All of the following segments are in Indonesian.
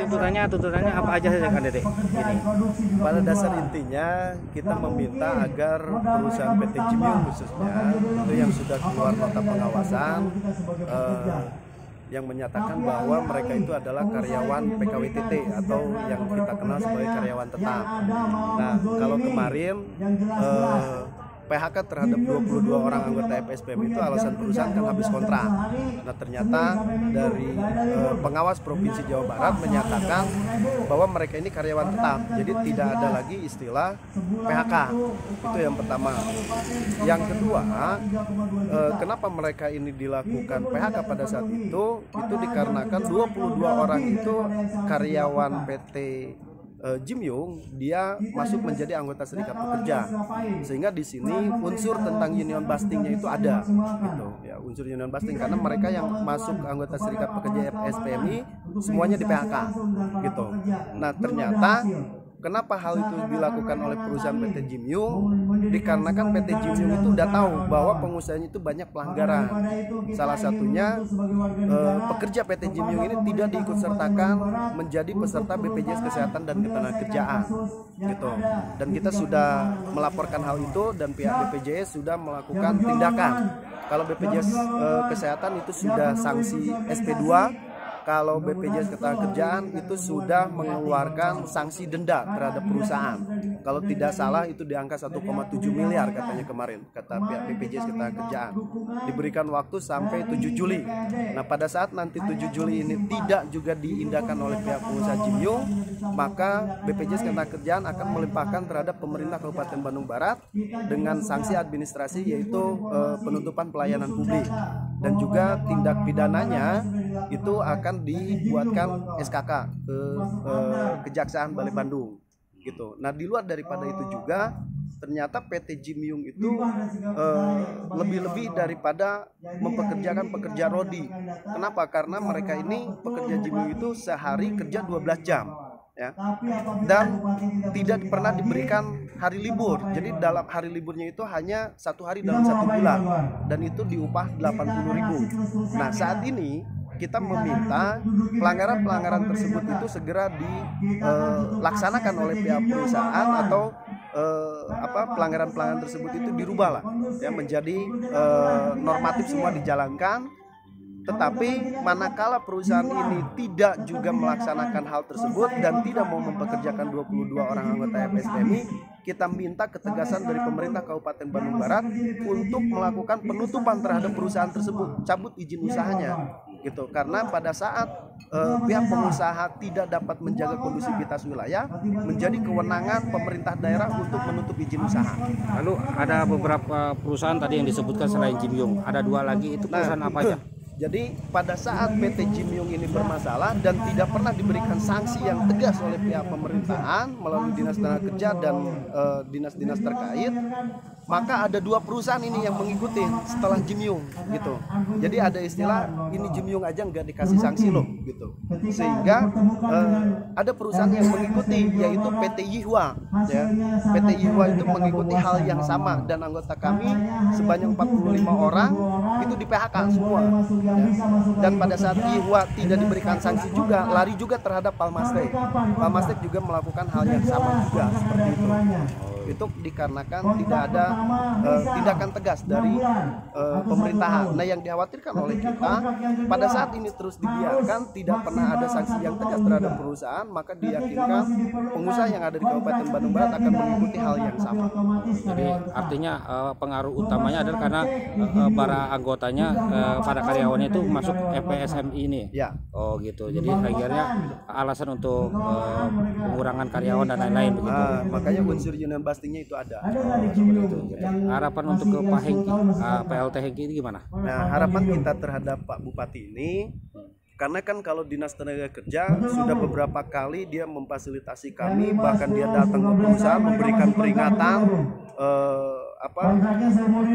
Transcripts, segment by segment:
tuntutannya apa aja saja kan Dede? Ini. Pada dasar intinya kita meminta agar perusahaan PT Jimyung khususnya itu yang sudah keluar nota pengawasan yang menyatakan bahwa mereka itu adalah karyawan PKWTT atau yang kita kenal sebagai karyawan tetap. Nah, kalau kemarin PHK terhadap 22 orang anggota FSPM itu alasan perusahaan kan habis kontrak. Nah, ternyata dari pengawas Provinsi Jawa Barat menyatakan bahwa mereka ini karyawan tetap, jadi tidak ada lagi istilah PHK. Itu yang pertama. Yang kedua, kenapa mereka ini dilakukan PHK pada saat itu dikarenakan 22 orang itu karyawan PT Jimyung, dia masuk menjadi anggota serikat pekerja, sehingga di sini unsur tentang union bustingnya itu ada, gitu ya, unsur union busting karena mereka yang masuk anggota serikat pekerja SPMI semuanya di PHK, gitu. Nah, ternyata kenapa hal itu dilakukan oleh perusahaan PT Jimyung? Dikarenakan PT Jimyung itu udah tahu bahwa pengusahanya itu banyak pelanggaran. Salah satunya pekerja PT Jimyung ini tidak diikutsertakan menjadi peserta BPJS Kesehatan dan Ketenagakerjaan, gitu. Dan kita sudah melaporkan hal itu dan pihak BPJS sudah melakukan tindakan. Kalau BPJS Kesehatan itu sudah sanksi SP2. Kalau BPJS Ketenagakerjaan itu sudah mengeluarkan sanksi denda terhadap perusahaan. Kalau tidak salah itu di angka 1,7 miliar katanya kemarin, kata pihak BPJS Ketenagakerjaan. Diberikan waktu sampai 7 Juli. Nah, pada saat nanti 7 Juli ini tidak juga diindahkan oleh pihak pengusaha Jimyung, maka BPJS Ketenagakerjaan akan melimpahkan terhadap pemerintah Kabupaten Bandung Barat dengan sanksi administrasi, yaitu penutupan pelayanan publik. Dan juga tindak pidananya itu akan dibuatkan SKK ke Kejaksaan Bali Bandung, gitu. Nah, di luar daripada itu juga ternyata PT Jimyung itu lebih-lebih daripada mempekerjakan pekerja rodi. Kenapa? Karena mereka ini pekerja Jimyung itu sehari kerja 12 jam. Ya, dan tidak pernah diberikan hari libur. Jadi dalam hari liburnya itu hanya 1 hari dalam 1 bulan, dan itu diupah 80.000. Nah, saat ini kita meminta pelanggaran-pelanggaran tersebut itu segera dilaksanakan oleh pihak perusahaan, atau pelanggaran-pelanggaran tersebut itu dirubah lah, ya, menjadi normatif semua dijalankan. Tetapi manakala perusahaan ini tidak juga melaksanakan hal tersebut dan tidak mau mempekerjakan 22 orang anggota FSPMI, kita minta ketegasan dari pemerintah Kabupaten Bandung Barat untuk melakukan penutupan terhadap perusahaan tersebut, cabut izin usahanya, gitu. Karena pada saat pihak pengusaha tidak dapat menjaga kondusivitas wilayah, menjadi kewenangan pemerintah daerah untuk menutup izin usaha. Lalu ada beberapa perusahaan tadi yang disebutkan selain Jimyung, ada 2 lagi, itu perusahaan apa aja? Jadi pada saat PT Jimyung ini bermasalah dan tidak pernah diberikan sanksi yang tegas oleh pihak pemerintahan melalui Dinas Tenaga Kerja dan dinas-dinas terkait, maka ada 2 perusahaan ini yang mengikuti setelah Jimyung, gitu. Jadi ada istilah ini Jimyung aja nggak dikasih sanksi loh, gitu. Sehingga ada perusahaan yang mengikuti, yaitu PT Yihwa, ya. PT Yihwa itu mengikuti hal yang sama, dan anggota kami sebanyak 45 orang itu di PHK semua. Ya. Dan pada saat Yihwa tidak diberikan sanksi juga, lari juga terhadap Palmastek. Palmastek juga melakukan hal yang sama juga, seperti itu. Itu dikarenakan tidak ada tindakan tegas dari pemerintahan. Nah, yang dikhawatirkan oleh kita, pada saat ini terus dibiarkan, tidak pernah ada sanksi yang tegas terhadap perusahaan, maka diyakinkan pengusaha yang ada di Kabupaten Bandung Barat akan mengikuti hal yang sama. Jadi artinya pengaruh utamanya adalah karena para anggotanya, para karyawannya itu masuk FPSMI ini. Ya. Oh, gitu. Jadi akhirnya alasan untuk pengurangan karyawan dan lain-lain begitu. Makanya unsur union bustingnya itu ada. Harapan untuk ke Pak Hengki, PLT Hengki ini gimana? Nah, harapan kita terhadap Pak Bupati ini, karena kan kalau Dinas Tenaga Kerja sudah beberapa kali dia memfasilitasi kami, bahkan dia datang ke perusahaan memberikan peringatan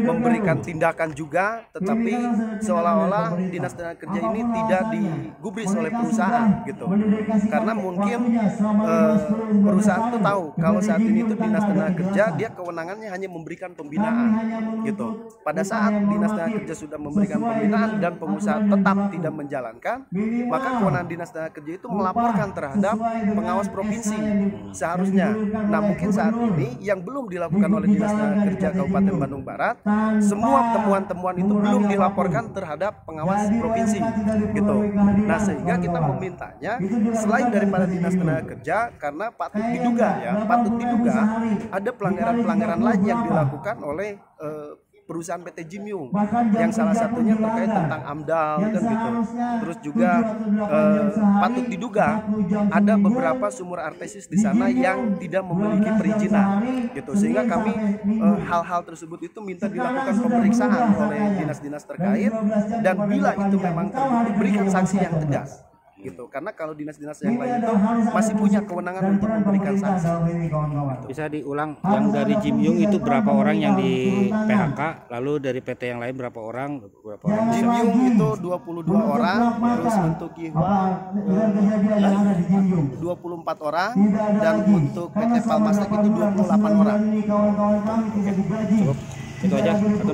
memberikan tindakan juga, tetapi seolah-olah Dinas Tenaga Kerja ini tidak digubris oleh perusahaan gitu. Karena mungkin perusahaan itu tahu kalau saat ini itu Dinas Tenaga Kerja dia kewenangannya hanya memberikan pembinaan gitu. Pada saat Dinas Tenaga Kerja sudah memberikan pembinaan dan pengusaha tetap tidak menjalankan, maka kewenangan Dinas Tenaga Kerja itu melaporkan terhadap pengawas provinsi seharusnya. Nah, mungkin saat ini yang belum dilakukan oleh Dinas Tenaga Kerja Kabupaten Bandung Barat, semua temuan-temuan itu belum dilaporkan terhadap pengawas provinsi gitu. Nah, sehingga kita memintanya selain daripada Dinas Tenaga Kerja, karena patut diduga ada pelanggaran-pelanggaran lain yang dilakukan oleh perusahaan PT Jimyung yang salah satunya terkait tentang AMDAL kan gitu. Terus juga patut diduga ada beberapa sumur artesis di sana yang tidak memiliki perizinan gitu, sehingga kami hal-hal tersebut itu minta dilakukan pemeriksaan oleh dinas-dinas terkait, dan bila itu memang terbukti berikan sanksi yang tegas gitu, karena kalau dinas-dinas yang lain itu masih punya kewenangan untuk memberikan sanksi. Bisa diulang, yang dari Jimyung itu berapa orang yang di PHK, lalu dari PT yang lain berapa orang? Jimyung itu 22 orang, terus untuk Yihu 24 orang, dan untuk PT Palmastek itu 28 orang. Cukup itu aja, satu